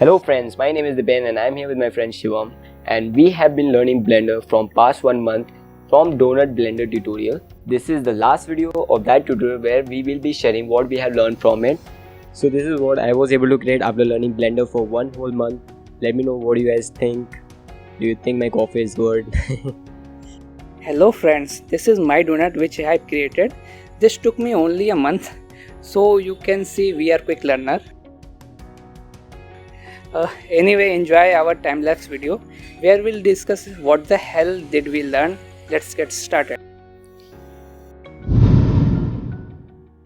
Hello friends, my name is Dipen and I am here with my friend Shivam, and we have been learning Blender from past 1 month from Donut Blender tutorial. This is the last video of that tutorial where we will be sharing what we have learned from it. So this is what I was able to create after learning Blender for 1 whole month. Let me know what you guys think. Do you think my coffee is good? Hello friends, this is my donut which I have created. This took me only a month, so you can see we are quick learner. Anyway, enjoy our time-lapse video where we'll discuss what the hell did we learn. Let's get started.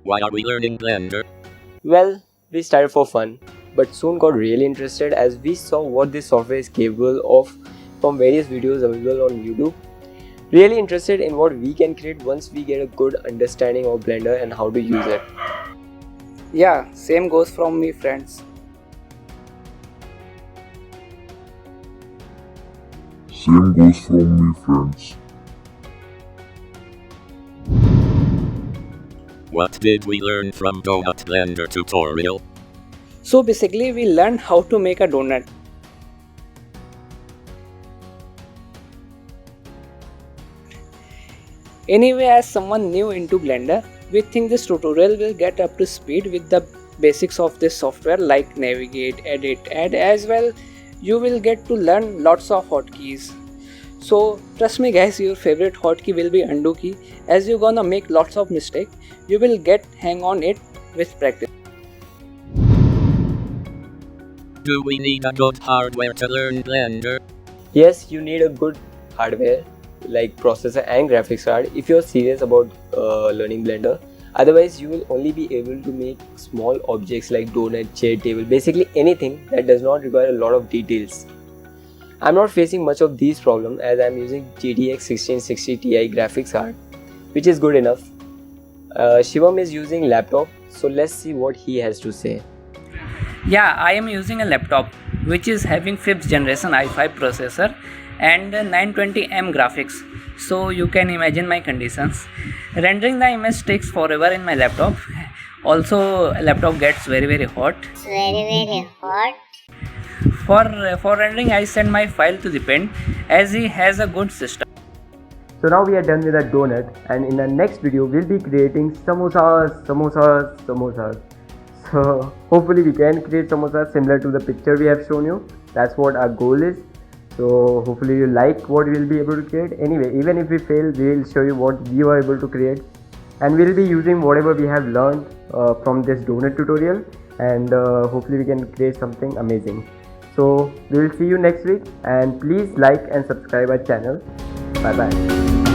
Why are we learning Blender? Well, we started for fun, but soon got really interested as we saw what this software is capable of from various videos available on YouTube. Really interested in what we can create once we get a good understanding of Blender and how to use it. Yeah, same goes from me friends. Same goes from me, friends. What did we learn from Donut Blender tutorial? So basically we learned how to make a donut. Anyway, as someone new into Blender, we think this tutorial will get up to speed with the basics of this software like navigate, edit, and as well you will get to learn lots of hotkeys. So trust me guys, your favorite hotkey will be undo key. As you're gonna make lots of mistakes, you will get hang on it with practice. Do we need a good hardware to learn Blender? Yes, you need a good hardware like processor and graphics card if you're serious about learning Blender. Otherwise, you will only be able to make small objects like donut, chair, table, basically anything that does not require a lot of details. I'm not facing much of these problems as I'm using GTX 1660 Ti graphics card, which is good enough. Shivam is using laptop, so let's see what he has to say. Yeah, I am using a laptop which is having 5th generation i5 processor and 920M graphics. So you can imagine my conditions. Rendering the image takes forever in my laptop. Also, laptop gets very hot. It's very hot. For rendering, I send my file to Dipen as he has a good system. So now we are done with our donut, and in the next video we'll be creating samosas. So hopefully we can create samosas similar to the picture we have shown you. That's what our goal is. So hopefully you like what we'll be able to create. Anyway, even if we fail, we'll show you what we were able to create, and we'll be using whatever we have learned from this donut tutorial, and hopefully we can create something amazing. So we will see you next week, and please like and subscribe our channel. Bye bye.